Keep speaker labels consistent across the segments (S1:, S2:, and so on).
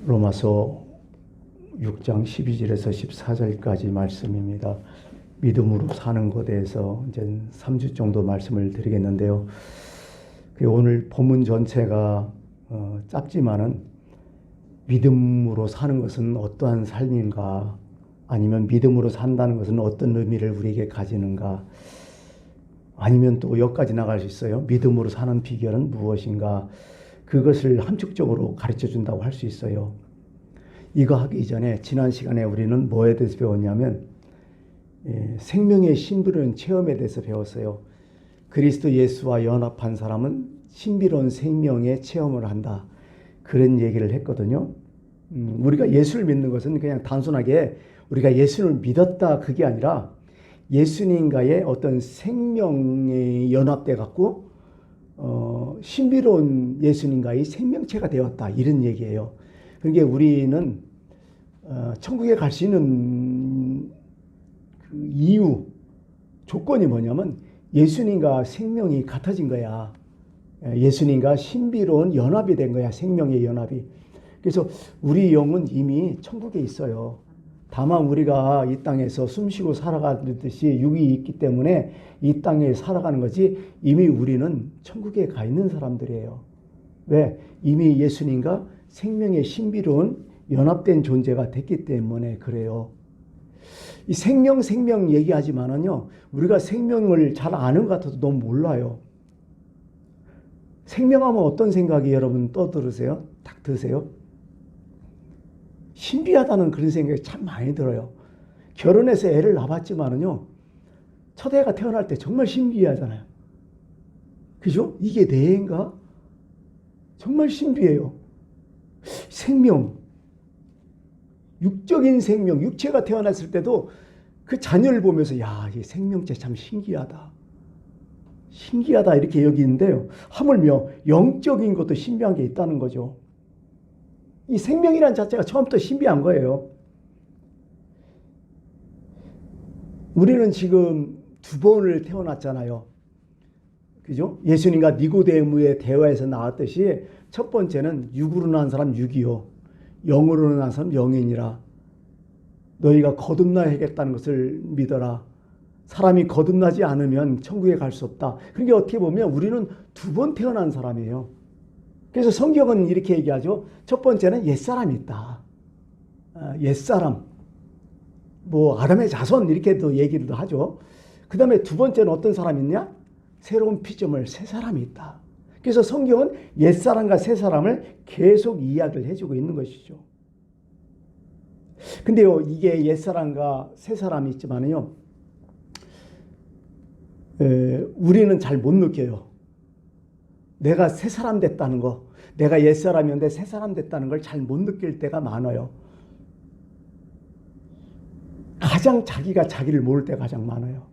S1: 로마서 6장 12절에서 14절까지 말씀입니다. 믿음으로 사는 것에 대해서 이제 3주 정도 말씀을 드리겠는데요. 오늘 본문 전체가 짧지만은 믿음으로 사는 것은 어떠한 삶인가, 아니면 믿음으로 산다는 것은 어떤 의미를 우리에게 가지는가, 아니면 또 여기까지 나갈 수 있어요. 믿음으로 사는 비결은 무엇인가, 그것을 함축적으로 가르쳐 준다고 할 수 있어요. 이거 하기 전에 지난 시간에 우리는 뭐에 대해서 배웠냐면 생명의 신비로운 체험에 대해서 배웠어요. 그리스도 예수와 연합한 사람은 신비로운 생명의 체험을 한다, 그런 얘기를 했거든요. 우리가 예수를 믿는 것은 그냥 단순하게 우리가 예수를 믿었다, 그게 아니라 예수님과의 어떤 생명에 연합돼 갖고 신비로운 예수님과의 생명체가 되었다, 이런 얘기예요. 그러니까 우리는 천국에 갈 수 있는 그 이유, 조건이 뭐냐면 예수님과 생명이 같아진 거야. 예수님과 신비로운 연합이 된 거야, 생명의 연합이. 그래서 우리 영은 이미 천국에 있어요. 다만 우리가 이 땅에서 숨쉬고 살아가듯이 육이 있기 때문에 이 땅에 살아가는 거지, 이미 우리는 천국에 가 있는 사람들이에요. 왜? 이미 예수님과 생명의 신비로운 연합된 존재가 됐기 때문에 그래요. 이 생명 얘기하지만은요, 우리가 생명을 잘 아는 것 같아도 너무 몰라요. 생명하면 어떤 생각이 여러분 떠들으세요? 딱 드세요? 신비하다는 그런 생각이 참 많이 들어요. 결혼해서 애를 낳았지만은요, 첫 애가 태어날 때 정말 신비하잖아요. 그죠? 이게 내 애인가? 정말 신비해요. 생명, 육적인 생명, 육체가 태어났을 때도 그 자녀를 보면서 야, 이 생명체 참 신기하다, 신기하다 이렇게 여기는데요. 하물며 영적인 것도 신비한 게 있다는 거죠. 이 생명이란 자체가 처음부터 신비한 거예요. 우리는 지금 두 번을 태어났잖아요. 그죠? 예수님과 니고데모의 대화에서 나왔듯이 첫 번째는 육으로 난 사람 육이요, 영으로 난 사람 영이니라. 너희가 거듭나야겠다는 것을 믿어라. 사람이 거듭나지 않으면 천국에 갈 수 없다. 그러니까 어떻게 보면 우리는 두 번 태어난 사람이에요. 그래서 성경은 이렇게 얘기하죠. 첫 번째는 옛사람이 있다. 옛사람, 뭐 아담의 자손 이렇게도 얘기를 하죠. 그 다음에 두 번째는 어떤 사람이 있냐? 새로운 피조물, 새 사람이 있다. 그래서 성경은 옛사람과 새 사람을 계속 이야기를 해주고 있는 것이죠. 근데요, 이게 옛사람과 새 사람이 있지만요, 우리는 잘 못 느껴요. 내가 새 사람 됐다는 거, 내가 옛사람이었는데 새 사람 됐다는 걸 잘 못 느낄 때가 많아요. 가장 자기가 자기를 모를 때가 가장 많아요.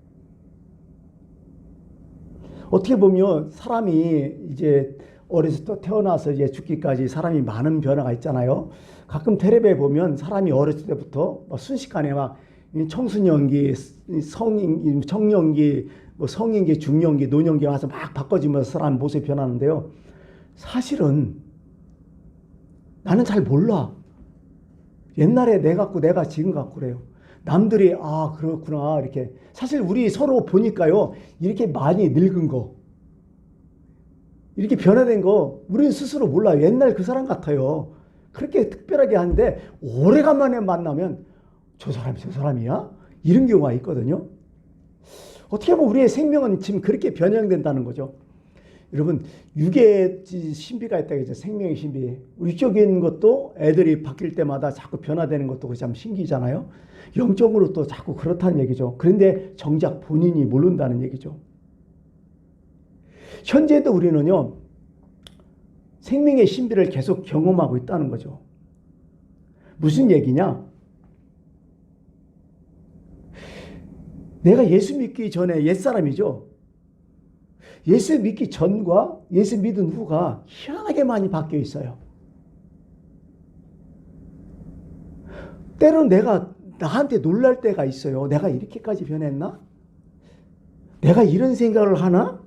S1: 어떻게 보면 사람이 이제 어려서 또 태어나서 이제 죽기까지 사람이 많은 변화가 있잖아요. 가끔 텔레비에 보면 사람이 어렸을 때부터 순식간에 막 청소년기, 성인, 청년기, 뭐 성인기, 중년기, 노년기 와서 막 바꿔지면서 사람 모습이 변하는데요. 사실은 나는 잘 몰라. 옛날에 내 같고 내가 지금 같고 그래요. 남들이 아 그렇구나 이렇게. 사실 우리 서로 보니까요, 이렇게 많이 늙은 거, 이렇게 변화된 거 우리는 스스로 몰라요. 옛날 그 사람 같아요. 그렇게 특별하게 하는데 오래간만에 만나면 저 사람이 저 사람이야? 이런 경우가 있거든요. 어떻게 보면 우리의 생명은 지금 그렇게 변형된다는 거죠. 여러분, 육의 신비가 있다겠죠. 생명의 신비. 육적인 것도 애들이 바뀔 때마다 자꾸 변화되는 것도 참 신기잖아요. 영적으로 또 자꾸 그렇다는 얘기죠. 그런데 정작 본인이 모른다는 얘기죠. 현재도 우리는요, 생명의 신비를 계속 경험하고 있다는 거죠. 무슨 얘기냐? 내가 예수 믿기 전에 옛사람이죠. 예수 믿기 전과 예수 믿은 후가 희한하게 많이 바뀌어 있어요. 때로는 내가 나한테 놀랄 때가 있어요. 내가 이렇게까지 변했나? 내가 이런 생각을 하나?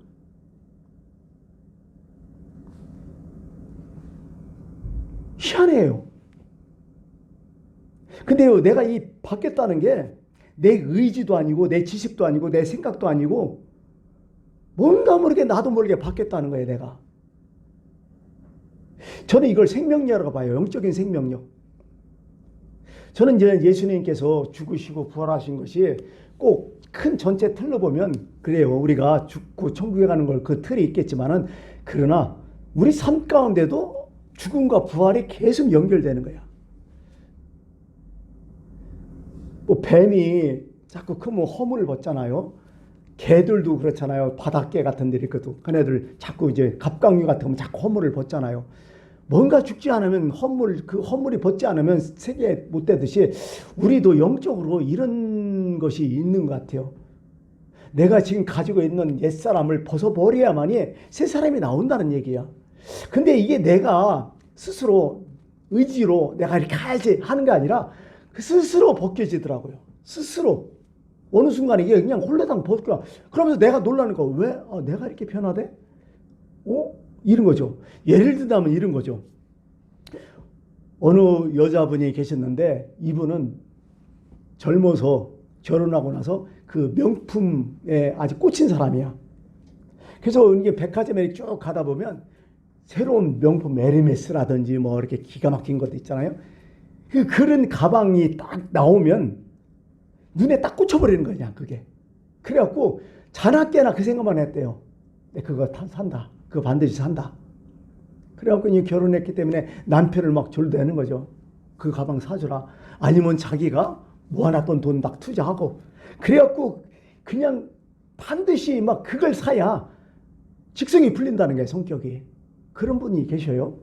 S1: 희한해요. 근데요, 내가 이 바뀌었다는 게 내 의지도 아니고 내 지식도 아니고 내 생각도 아니고 뭔가 모르게 나도 모르게 바뀌었다는 거예요, 내가. 저는 이걸 생명력이라고 봐요. 영적인 생명력. 저는 이제 예수님께서 죽으시고 부활하신 것이 꼭 큰 전체 틀로 보면 그래요. 우리가 죽고 천국에 가는 걸 그 틀이 있겠지만은, 그러나 우리 삶 가운데도 죽음과 부활이 계속 연결되는 거야. 뭐 뱀이 자꾸 크면 허물을 벗잖아요. 개들도 그렇잖아요. 바닷개 같은 데를 있거든. 걔네들 자꾸 이제 갑각류 같은 거 자꾸 허물을 벗잖아요. 뭔가 죽지 않으면 그 허물이 벗지 않으면 세계 못 되듯이 우리도 영적으로 이런 것이 있는 것 같아요. 내가 지금 가지고 있는 옛사람을 벗어버려야만이 새 사람이 나온다는 얘기야. 근데 이게 내가 스스로 의지로 내가 이렇게 해야지 하는 게 아니라 스스로 벗겨지더라고요. 스스로. 어느 순간 이게 그냥 홀라당 벗겨. 그러면서 내가 놀라는 거. 왜? 내가 이렇게 변하대? 이런 거죠. 예를 들자면 이런 거죠. 어느 여자분이 계셨는데 이분은 젊어서 결혼하고 나서 그 명품에 아주 꽂힌 사람이야. 그래서 이게 백화점에 쭉 가다 보면 새로운 명품 에르메스라든지 뭐 이렇게 기가 막힌 것도 있잖아요. 그런 가방이 딱 나오면 눈에 딱 꽂혀버리는 거냐, 그게. 그래갖고 자나깨나 그 생각만 했대요. 그거 산다. 그거 반드시 산다. 그래갖고 이제 결혼했기 때문에 남편을 막 졸대는 거죠. 그 가방 사주라. 아니면 자기가 모아놨던 돈 막 투자하고. 그래갖고 그냥 반드시 막 그걸 사야 직성이 풀린다는 게 성격이. 그런 분이 계셔요.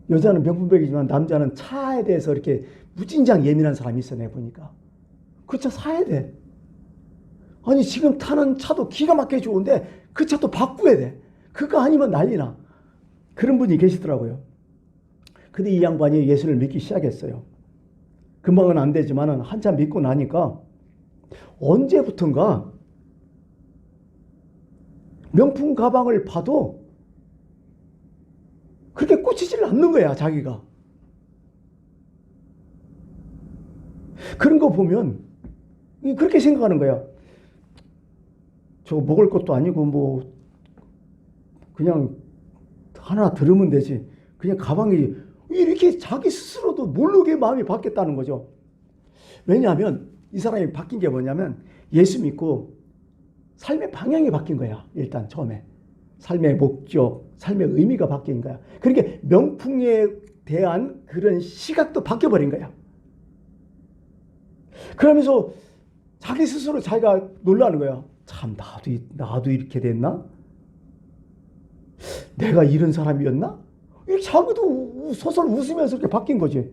S1: 여자는 명품백이지만 남자는 차에 대해서 이렇게 무진장 예민한 사람이 있어, 내 보니까. 그 차 사야 돼. 아니 지금 타는 차도 기가 막히게 좋은데 그 차도 바꿔야 돼. 그거 아니면 난리나. 그런 분이 계시더라고요. 근데 이 양반이 예수를 믿기 시작했어요. 금방은 안 되지만 한참 믿고 나니까 언제부턴가 명품 가방을 봐도 그렇게 꽂히질 않는 거야, 자기가. 그런 거 보면 그렇게 생각하는 거야. 저거 먹을 것도 아니고 뭐 그냥 하나 들으면 되지. 그냥 가방이 이렇게 자기 스스로도 모르게 마음이 바뀌었다는 거죠. 왜냐하면 이 사람이 바뀐 게 뭐냐면 예수 믿고 삶의 방향이 바뀐 거야. 일단 처음에. 삶의 목적, 삶의 의미가 바뀐 거야. 그러니까 명품에 대한 그런 시각도 바뀌어버린 거야. 그러면서 자기 스스로 자기가 놀라는 거야. 참 나도 이렇게 됐나? 내가 이런 사람이었나? 이렇게 자기도 서설 웃으면서 이렇게 바뀐 거지.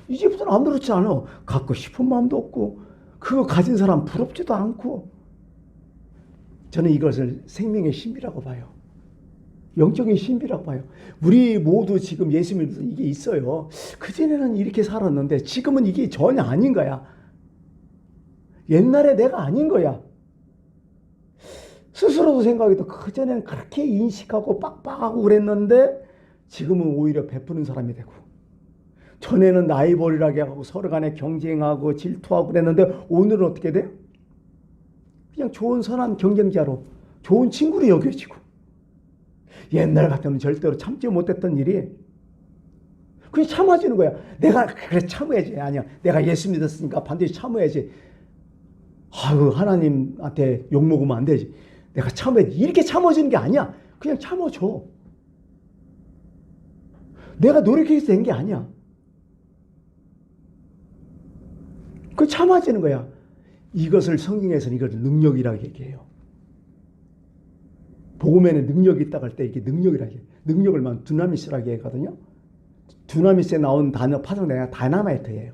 S1: 이제부터는 아무렇지 않아. 갖고 싶은 마음도 없고 그거 가진 사람 부럽지도 않고. 저는 이것을 생명의 신비라고 봐요. 영적인 신비라고 봐요. 우리 모두 지금 예수 믿어서 이게 있어요. 그전에는 이렇게 살았는데 지금은 이게 전혀 아닌 거야. 옛날에 내가 아닌 거야. 스스로도 생각해도 그전에는 그렇게 인식하고 빡빡하고 그랬는데 지금은 오히려 베푸는 사람이 되고, 전에는 나이 버리라게 하고 서로 간에 경쟁하고 질투하고 그랬는데 오늘은 어떻게 돼? 그냥 좋은 선한 경쟁자로, 좋은 친구로 여겨지고, 옛날 같으면 절대로 참지 못했던 일이 그게 참아지는 거야. 내가 그래 참아야지. 아니야, 내가 예수 믿었으니까 반드시 참아야지. 아유, 하나님한테 욕먹으면 안 되지. 내가 참아야지. 이렇게 참아지는 게 아니야. 그냥 참아줘. 내가 노력해서 된 게 아니야. 그 참아지는 거야. 이것을 성경에서는 이걸 능력이라고 얘기해요. 복음에는 능력이 있다고 할 때 이게 능력이라고 해요. 능력을 두나미스라고 하거든요. 두나미스에 나온 단어 파생되면 다이나마이트예요.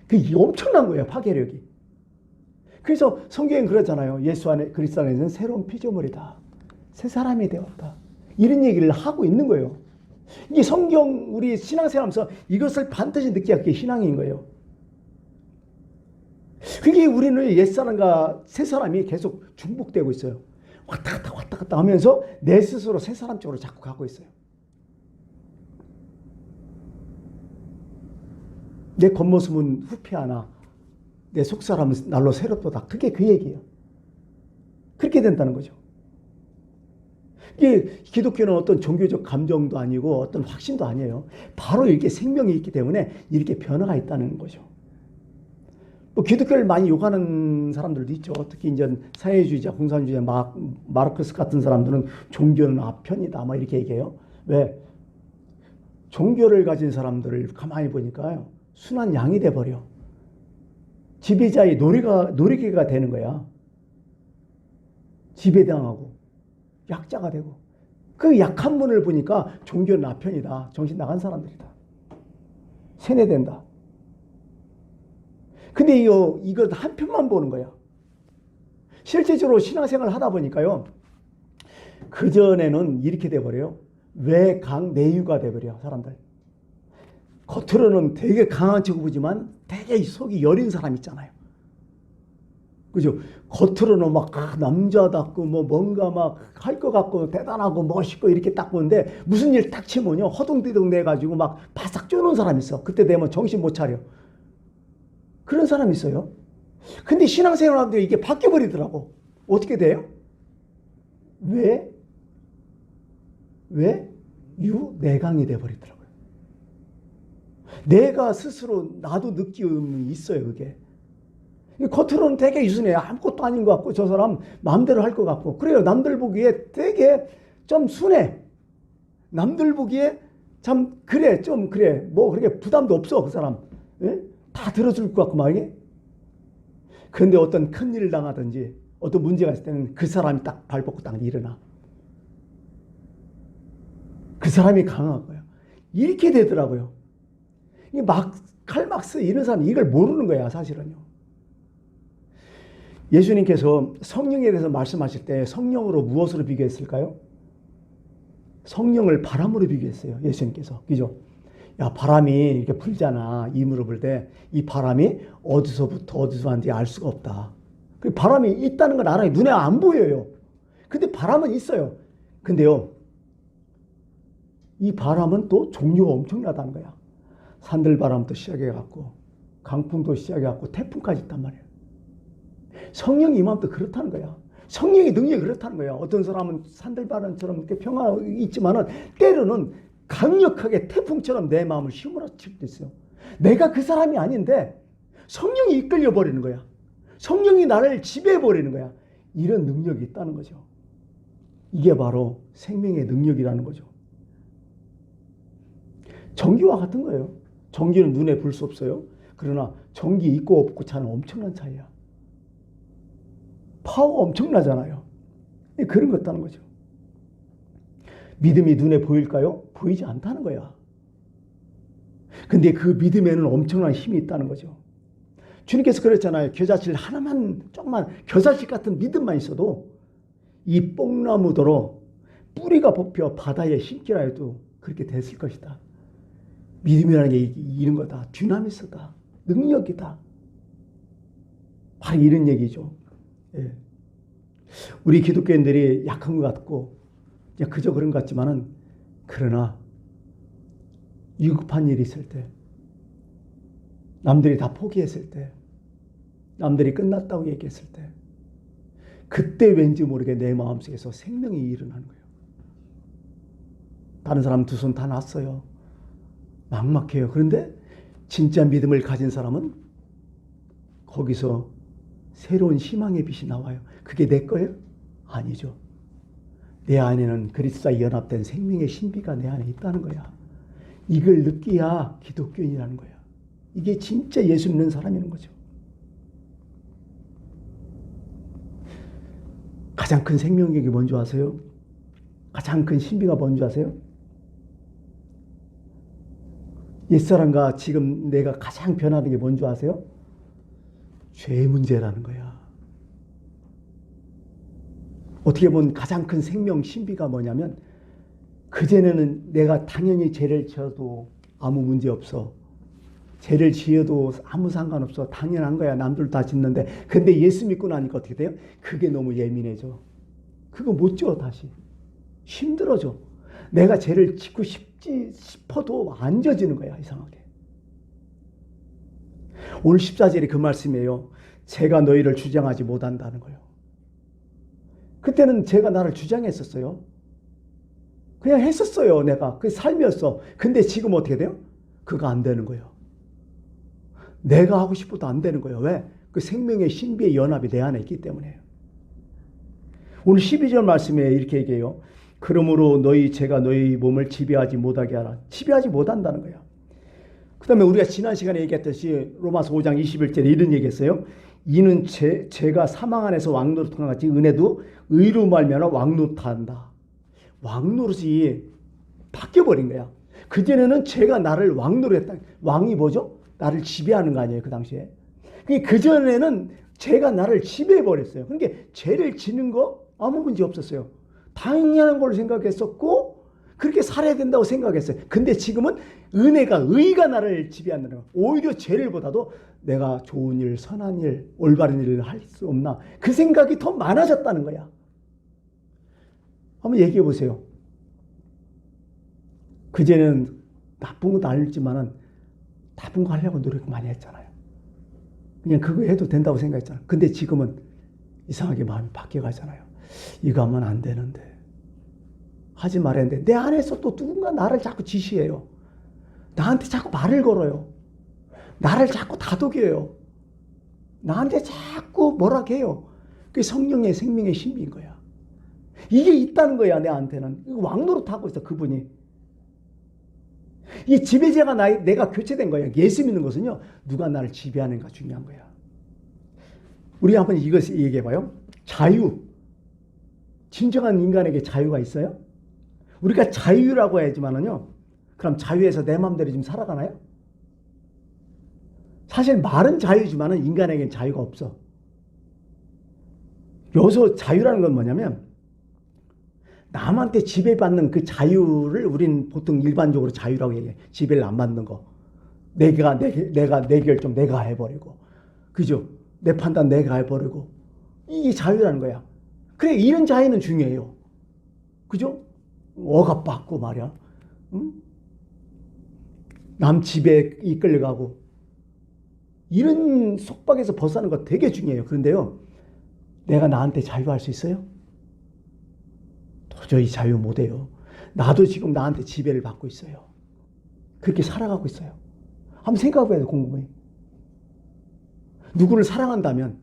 S1: 그게 엄청난 거예요, 파괴력이. 그래서 성경엔 그러잖아요. 예수 안에, 그리스도 안에는 새로운 피조물이다. 새 사람이 되었다. 이런 얘기를 하고 있는 거예요. 이게 성경, 우리 신앙생활하면서 이것을 반드시 느껴야 그게 신앙인 거예요. 그게 우리는 옛사람과 새사람이 계속 중복되고 있어요. 왔다 갔다 하면서 내 스스로 새사람 쪽으로 자꾸 가고 있어요. 내 겉모습은 후피하나 내 속사람은 날로 새롭도다. 그게 그 얘기예요. 그렇게 된다는 거죠. 이게 기독교는 어떤 종교적 감정도 아니고 어떤 확신도 아니에요. 바로 이렇게 생명이 있기 때문에 이렇게 변화가 있다는 거죠. 뭐 기독교를 많이 욕하는 사람들도 있죠. 특히 이제 사회주의자, 공산주의자, 마르크스 같은 사람들은 종교는 아편이다, 막 이렇게 얘기해요. 왜? 종교를 가진 사람들을 가만히 보니까요, 순한 양이 돼버려. 지배자의 노리개가 되는 거야. 지배당하고 약자가 되고. 그 약한 분을 보니까 종교는 아편이다, 정신 나간 사람들이다, 세뇌된다. 근데 이거 한편만 보는 거야. 실제적으로 신앙생활을 하다 보니까요, 그전에는 이렇게 돼버려요. 외강 내유가 돼버려, 사람들. 겉으로는 되게 강한 척 보지만 되게 속이 여린 사람 있잖아요. 그죠? 겉으로는 막 남자답고 뭐 뭔가 막 할 것 같고 대단하고 멋있고 이렇게 딱 보는데 무슨 일 딱 치면요, 허둥지둥 내가지고 막 바싹 쪼는 사람 있어. 그때 되면 정신 못 차려. 그런 사람이 있어요. 근데 신앙생활 하는데 이게 바뀌어버리더라고. 어떻게 돼요? 왜? 유내강이 돼버리더라고요. 내가 스스로 나도 느낌이 있어요, 그게. 겉으로는 되게 유순해요. 아무것도 아닌 것 같고 저 사람 마음대로 할 것 같고 그래요. 남들 보기에 되게 좀 순해. 남들 보기에 참 그래, 좀 그래. 뭐 그렇게 부담도 없어, 그 사람. 예? 다 들어줄 것 같고 말이야. 그런데 어떤 큰일을 당하든지 어떤 문제가 있을 때는 그 사람이 딱 발벗고 딱 일어나. 그 사람이 강한 거야. 이렇게 되더라고요. 칼 막스 이런 사람이 이걸 모르는 거야, 사실은요. 예수님께서 성령에 대해서 말씀하실 때 성령으로 무엇으로 비교했을까요? 성령을 바람으로 비교했어요, 예수님께서. 그죠? 야, 바람이 이렇게 불잖아. 이물을 불 때 이 바람이 어디서부터 어디서 왔는지 알 수가 없다. 바람이 있다는 건 알아요. 눈에 안 보여요. 근데 바람은 있어요. 근데요, 이 바람은 또 종류가 엄청나다는 거야. 산들바람도 시작해갖고 강풍도 시작해갖고 태풍까지 있단 말이에요. 성령이 임하면 그렇다는 거야. 성령의 능력이 그렇다는 거야. 어떤 사람은 산들바람처럼 이렇게 평화 있지만은 때로는 강력하게 태풍처럼 내 마음을 휘몰아칠 수도 있어요. 내가 그 사람이 아닌데 성령이 이끌려 버리는 거야. 성령이 나를 지배해 버리는 거야. 이런 능력이 있다는 거죠. 이게 바로 생명의 능력이라는 거죠. 전기와 같은 거예요. 전기는 눈에 볼 수 없어요. 그러나 전기 있고 없고 차는 엄청난 차이야. 파워가 엄청나잖아요. 그런 것 같다는 거죠. 믿음이 눈에 보일까요? 보이지 않다는 거야. 근데 그 믿음에는 엄청난 힘이 있다는 거죠. 주님께서 그랬잖아요. 겨자씨 하나만, 조금만 겨자씨 같은 믿음만 있어도 이 뽕나무더러 뿌리가 뽑혀 바다에 심기라 해도 그렇게 됐을 것이다. 믿음이라는 게 이런 거다. 듀나미스다. 능력이다. 바로 이런 얘기죠. 예. 우리 기독교인들이 약한 것 같고 그저 그런 것 같지만은, 그러나 위급한 일이 있을 때, 남들이 다 포기했을 때, 남들이 끝났다고 얘기했을 때, 그때 왠지 모르게 내 마음속에서 생명이 일어나는 거예요. 다른 사람 두 손 다 놨어요. 막막해요. 그런데 진짜 믿음을 가진 사람은 거기서 새로운 희망의 빛이 나와요. 그게 내 거예요? 아니죠. 내 안에는 그리스도와 연합된 생명의 신비가 내 안에 있다는 거야. 이걸 느끼야 기독교인이라는 거야. 이게 진짜 예수 믿는 사람이라는 거죠. 가장 큰 생명력이 뭔지 아세요? 가장 큰 신비가 뭔지 아세요? 옛사람과 지금 내가 가장 변하는 게 뭔지 아세요? 죄 문제라는 거야. 어떻게 보면 가장 큰 생명 신비가 뭐냐면, 그전에는 내가 당연히 죄를 지어도 아무 문제 없어. 죄를 지어도 아무 상관없어. 당연한 거야. 남들 다 짓는데. 근데 예수 믿고 나니까 어떻게 돼요? 그게 너무 예민해져. 그거 못 지어 다시. 힘들어져. 내가 죄를 짓고 싶어도 안 져지는 거야, 이상하게. 오늘 14절이 그 말씀이에요. 제가 너희를 주장하지 못한다는 거예요. 그때는 제가 나를 주장했었어요. 그냥 했었어요. 내가. 그게 삶이었어. 근데 지금 어떻게 돼요? 그거 안 되는 거예요. 내가 하고 싶어도 안 되는 거예요. 왜? 그 생명의 신비의 연합이 내 안에 있기 때문에요. 오늘 12절 말씀에 이렇게 얘기해요. 그러므로 제가 너희 몸을 지배하지 못하게 하라. 지배하지 못한다는 거예요. 그 다음에 우리가 지난 시간에 얘기했듯이 로마서 5장 21절에 이런 얘기했어요. 이는 제가 사망 안에서 왕노릇한 같이 은혜도 의로 말미암아 왕노릇한다. 왕노릇이 바뀌어버린 거야. 그전에는 제가 나를 왕노릇했다. 왕이 뭐죠? 나를 지배하는 거 아니에요, 그 당시에. 그전에는 제가 나를 지배해버렸어요. 그러니까 죄를 지는 거 아무 문제 없었어요. 당연한 걸로 생각했었고 그렇게 살아야 된다고 생각했어요. 근데 지금은 의가 나를 지배한다는 거예요. 오히려 죄를 보다도 내가 좋은 일, 선한 일, 올바른 일을 할 수 없나 그 생각이 더 많아졌다는 거야. 한번 얘기해 보세요. 그전에는 나쁜 것도 알지만은 나쁜 거 하려고 노력 많이 했잖아요. 그냥 그거 해도 된다고 생각했잖아요. 근데 지금은 이상하게 마음이 바뀌어가잖아요. 이거 하면 안 되는데 하지 말아야 되는데 내 안에서 또 누군가 나를 자꾸 지시해요. 나한테 자꾸 말을 걸어요. 나를 자꾸 다독여요. 나한테 자꾸 뭐라 해요. 그게 성령의 생명의 신비인 거야. 이게 있다는 거야. 내한테는 왕노릇하고 있어 그분이. 이 지배자가 내가 교체된 거야. 예수 믿는 것은요 누가 나를 지배하는가 중요한 거야. 우리 한번 이것을 얘기해봐요. 자유. 진정한 인간에게 자유가 있어요? 우리가 자유라고 하지만은요 그럼 자유에서 내 마음대로 지금 살아가나요? 사실 말은 자유지만은 인간에게는 자유가 없어. 여기서 자유라는 건 뭐냐면 남한테 지배받는 그 자유를 우린 보통 일반적으로 자유라고 얘기해. 지배를 안 받는 거. 내 결정 내가 해버리고. 그죠? 내 판단 내가 해버리고. 이게 자유라는 거야. 그래, 이런 자유는 중요해요. 그죠? 억압받고 말이야. 응? 남 지배에 이끌려가고. 이런 속박에서 벗어나는 거 되게 중요해요. 그런데요, 내가 나한테 자유할 수 있어요? 도저히 자유 못해요. 나도 지금 나한테 지배를 받고 있어요. 그렇게 살아가고 있어요. 한번 생각해봐요, 곰곰이. 누구를 사랑한다면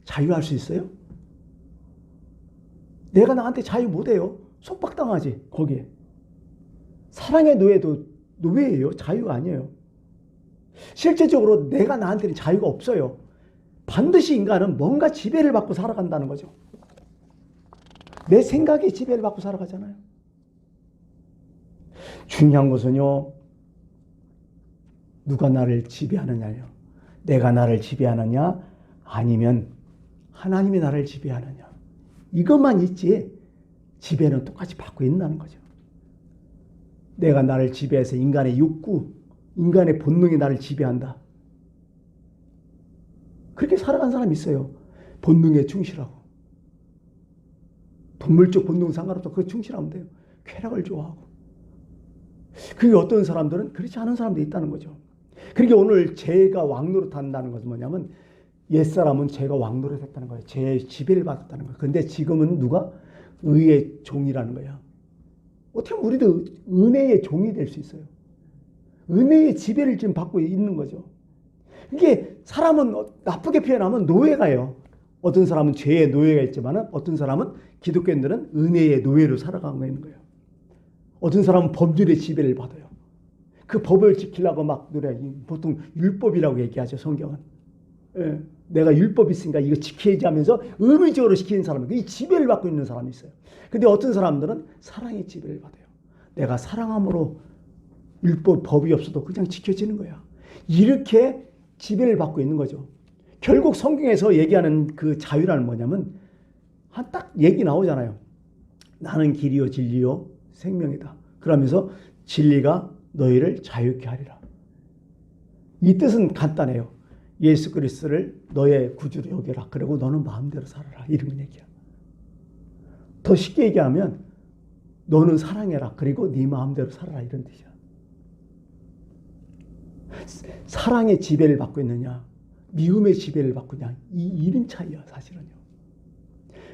S1: 자유할 수 있어요? 내가 나한테 자유 못해요. 속박당하지, 거기에. 사랑의 노예도 노예예요. 자유가 아니에요. 실제적으로 내가 나한테는 자유가 없어요. 반드시 인간은 뭔가 지배를 받고 살아간다는 거죠. 내 생각에 지배를 받고 살아가잖아요. 중요한 것은요, 누가 나를 지배하느냐요. 내가 나를 지배하느냐, 아니면 하나님이 나를 지배하느냐. 이것만 있지, 지배는 똑같이 받고 있다는 거죠. 내가 나를 지배해서 인간의 욕구, 인간의 본능이 나를 지배한다. 그렇게 살아간 사람이 있어요. 본능에 충실하고. 동물적 본능 상관없어. 그거 충실하면 돼요. 쾌락을 좋아하고. 그게 어떤 사람들은 그렇지 않은 사람도 있다는 거죠. 그러니까 오늘 죄가 왕노릇한다는 것은 뭐냐면 옛사람은 죄가 왕노릇했다는 거예요. 죄의 지배를 받았다는 거예요. 그런데 지금은 누가? 의의 종이라는 거야. 어떻게 보면 우리도 은혜의 종이 될 수 있어요. 은혜의 지배를 지금 받고 있는 거죠. 이게 사람은 나쁘게 표현하면 노예가요. 어떤 사람은 죄의 노예가 있지만 어떤 사람은 기독교인들은 은혜의 노예로 살아가고 있는 거예요. 어떤 사람은 법률의 지배를 받아요. 그 법을 지키려고 막 노래, 보통 율법이라고 얘기하죠, 성경은. 예, 내가 율법이 있으니까 이거 지켜야지 하면서 의무적으로 시키는 사람은 이 지배를 받고 있는 사람이 있어요. 근데 어떤 사람들은 사랑의 지배를 받아요. 내가 사랑함으로 율법, 법이 없어도 그냥 지켜지는 거야. 이렇게 지배를 받고 있는 거죠. 결국 성경에서 얘기하는 그 자유라는 뭐냐면 딱 얘기 나오잖아요. 나는 길이요 진리요 생명이다. 그러면서 진리가 너희를 자유케 하리라. 이 뜻은 간단해요. 예수 그리스도를 너의 구주로 여겨라. 그리고 너는 마음대로 살아라. 이런 얘기야. 더 쉽게 얘기하면 너는 사랑해라. 그리고 네 마음대로 살아라. 이런 뜻이야. 사랑의 지배를 받고 있느냐, 미움의 지배를 받고 있느냐, 이 이름 차이야 사실은요.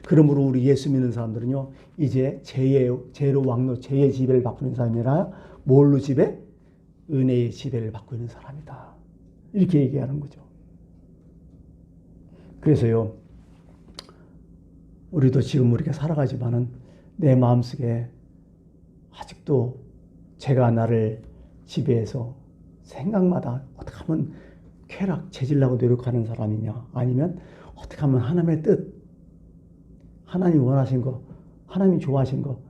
S1: 그러므로 우리 예수 믿는 사람들은요, 이제 죄로 왕노, 죄의 지배를 받고 있는 사람이 아니라 뭘로 지배? 은혜의 지배를 받고 있는 사람이다. 이렇게 얘기하는 거죠. 그래서요, 우리도 지금 우리가 살아가지만은 내 마음속에 아직도 죄가 나를 지배해서 생각마다 어떻게 하면 죄질라고 노력하는 사람이냐, 아니면 어떻게 하면 하나님의 뜻, 하나님 원하신 거, 하나님이 좋아하신 거,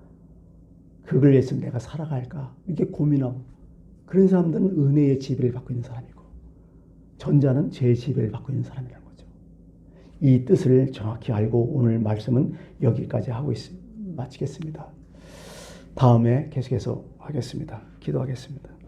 S1: 그걸 위해서 내가 살아갈까, 이렇게 고민하고, 그런 사람들은 은혜의 지배를 받고 있는 사람이고, 전자는 죄의 지배를 받고 있는 사람이라는 거죠. 이 뜻을 정확히 알고 오늘 말씀은 여기까지 하고 마치겠습니다. 다음에 계속해서 하겠습니다. 기도하겠습니다.